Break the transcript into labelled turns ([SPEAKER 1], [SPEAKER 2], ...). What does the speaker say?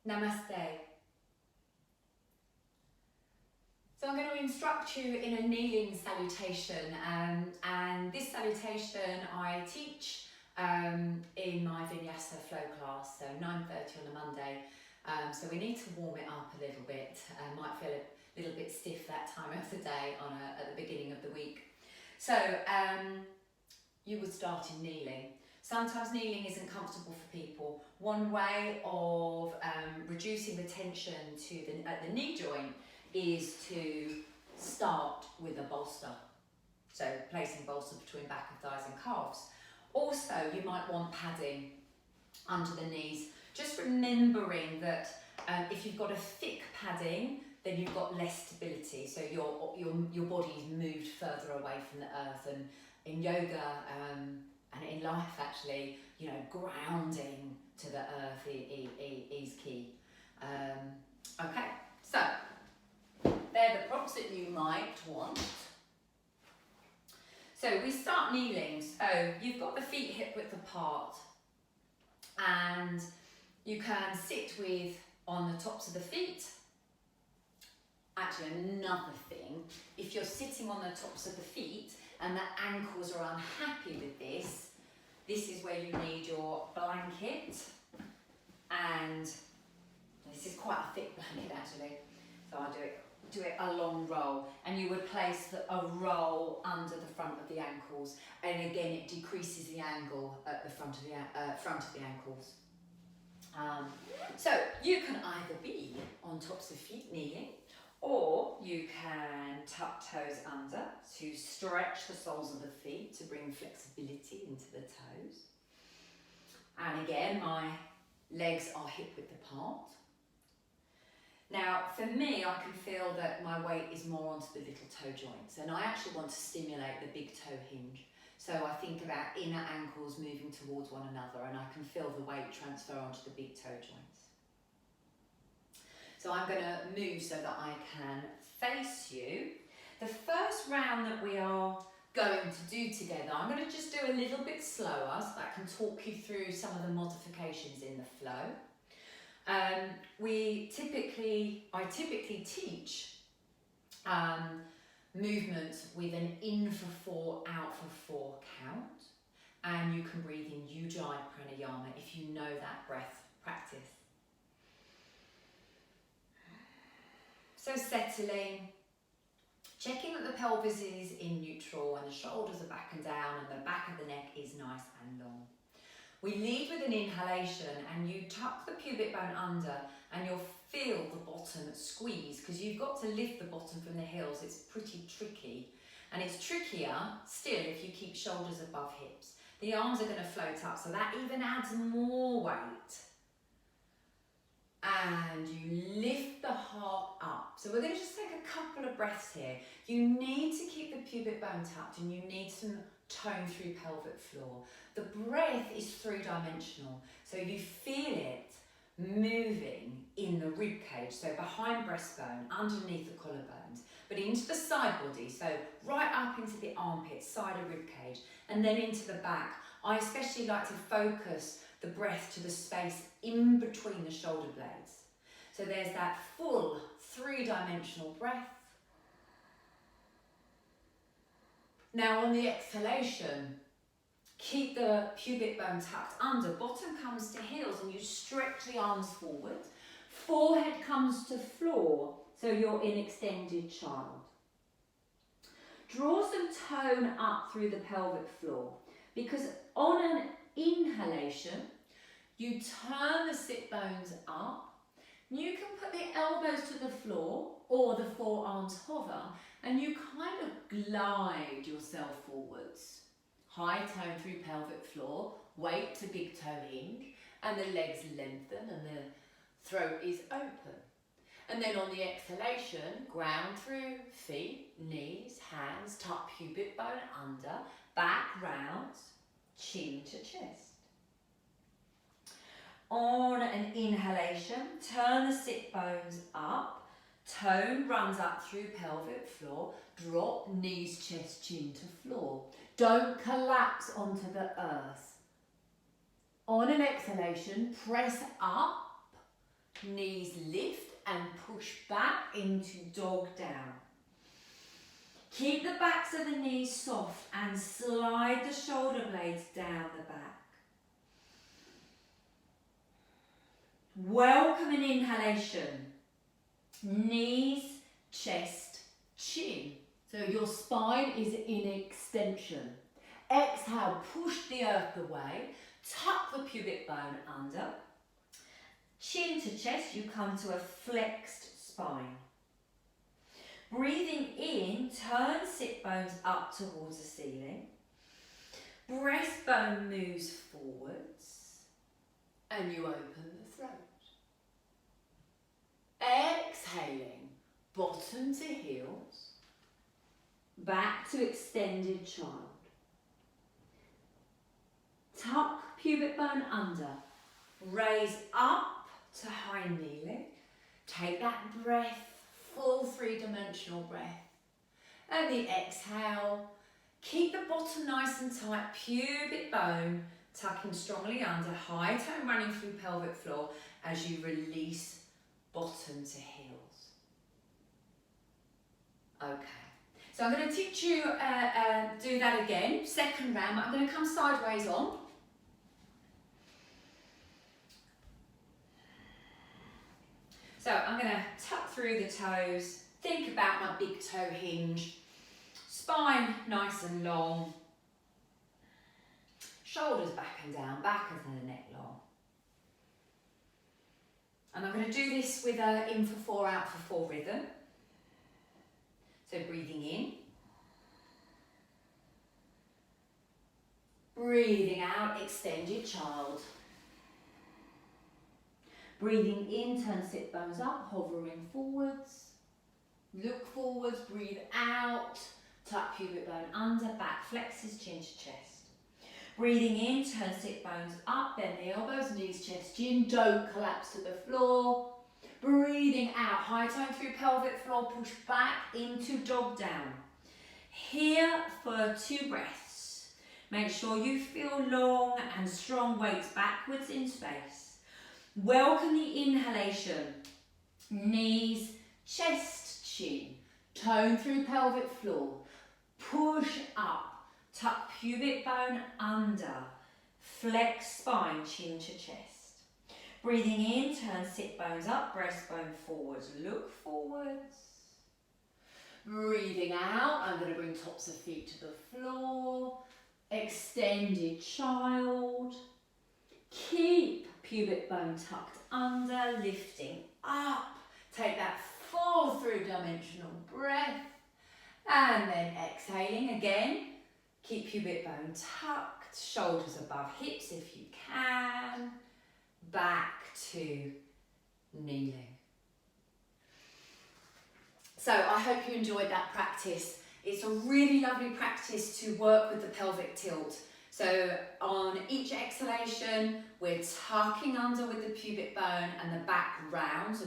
[SPEAKER 1] Namaste. So I'm going to instruct you in a kneeling salutation, and this salutation I teach in my Vinyasa flow class, so 9:30 on a Monday. So we need to warm it up a little bit. Might feel a little bit stiff that time of the day at the beginning of the week. So you would start in kneeling. Sometimes kneeling isn't comfortable for people. One way of reducing the tension at the knee joint is to start with a bolster. So placing bolster between back of thighs and calves. Also, you might want padding under the knees. Just remembering that if you've got a thick padding, then you've got less stability. So your body is moved further away from the earth. And in yoga and in life, actually, you know, grounding to the earth is key. Okay, so they're the props that you might want. So we start kneeling. So you've got the feet hip width apart, and you can sit on the tops of the feet. Actually, another thing, if you're sitting on the tops of the feet and the ankles are unhappy with this is where you need your blanket, and this is quite a thick blanket actually, so I do it a long roll, and you would place a roll under the front of the ankles, and again it decreases the angle at the front of the ankles. So you can either be on tops of feet kneeling, or you can tuck toes under to stretch the soles of the feet to bring flexibility into the toes. And again, my legs are hip width apart. Now, for me, I can feel that my weight is more onto the little toe joints, and I actually want to stimulate the big toe hinge. So I think about inner ankles moving towards one another, and I can feel the weight transfer onto the big toe joints. So I'm going to move so that I can face you. The first round that we are going to do together, I'm going to just do a little bit slower so that I can talk you through some of the modifications in the flow. I typically teach movements with an in for 4, out for 4 count, and you can breathe in Ujjayi pranayama if you know that breath practice. So settling, checking that the pelvis is in neutral and the shoulders are back and down and the back of the neck is nice and long. We lead with an inhalation, and you tuck the pubic bone under, and you'll feel the bottom squeeze, because you've got to lift the bottom from the heels. It's pretty tricky, and it's trickier still if you keep shoulders above hips. The arms are going to float up, so that even adds more weight. And you lift the heart up. So we're going to just take a couple of breaths here. You need to keep the pubic bone tucked, and you need some tone through pelvic floor. The breath is 3-dimensional, so you feel it moving in the rib cage, so behind breastbone, underneath the collarbones, but into the side body, so right up into the armpit, side of rib cage, and then into the back. I especially like to focus the breath to the space in between the shoulder blades. So there's that full 3-dimensional breath. Now on the exhalation, keep the pubic bone tucked under, bottom comes to heels, and you stretch the arms forward. Forehead comes to floor, so you're in extended child. Draw some tone up through the pelvic floor, because on an inhalation, you turn the sit bones up. You can put the elbows to the floor, or the forearms hover, and you kind of glide yourself forwards. High tone through pelvic floor, weight to big toe hinge, and the legs lengthen and the throat is open. And then on the exhalation, ground through feet, knees, hands, tuck pubic bone under, back rounds, chin to chest. On an inhalation, turn the sit bones up, tone runs up through pelvic floor, drop knees, chest, chin to floor. Don't collapse onto the earth. On an exhalation, press up, Knees lift and push back into dog down. Keep the backs of the knees soft and slide the shoulder blades down the back. Welcome an inhalation. Knees, chest, chin. So your spine is in extension. Exhale, push the earth away. Tuck the pubic bone under. Chin to chest, you come to a flexed spine. Breathing in, turn sit bones up towards the ceiling. Breastbone moves forwards. And you open the throat. Exhaling, bottom to heels. Back to extended child. Tuck pubic bone under. Raise up to high kneeling. Take that breath, full three-dimensional breath. And the exhale, keep the bottom nice and tight, pubic bone tucking strongly under, high tone running through pelvic floor as you release bottom to heels. Okay, so I'm going to teach you do that again, second round. I'm going to come sideways on. So I'm going to tuck through the toes, think about my big toe hinge, spine nice and long, shoulders back and down, back and the neck long. And I'm going to do this with a in for 4, out for 4 rhythm. So breathing in, breathing out, extended child. Breathing in, turn sit bones up, hovering forwards. Look forwards, breathe out, tuck pubic bone under, back flexes, chin to chest. Breathing in, turn sit bones up, bend the elbows, knees, chest, chin, don't collapse to the floor. Breathing out, high tone through pelvic floor, push back into dog down. Here for 2 breaths. Make sure you feel long and strong, weights backwards in space. Welcome the inhalation. Knees, chest, chin. Tone through pelvic floor. Push up. Tuck pubic bone under. Flex spine, chin to chest. Breathing in, turn sit bones up, breastbone forwards. Look forwards. Breathing out, I'm going to bring tops of feet to the floor. Extended child. Keep pubic bone tucked under, lifting up. Take that full through-dimensional breath. And then exhaling again. Keep pubic bone tucked, shoulders above hips if you can. Back to kneeling. So I hope you enjoyed that practice. It's a really lovely practice to work with the pelvic tilt. So on each exhalation, we're tucking under with the pubic bone and the back rounds and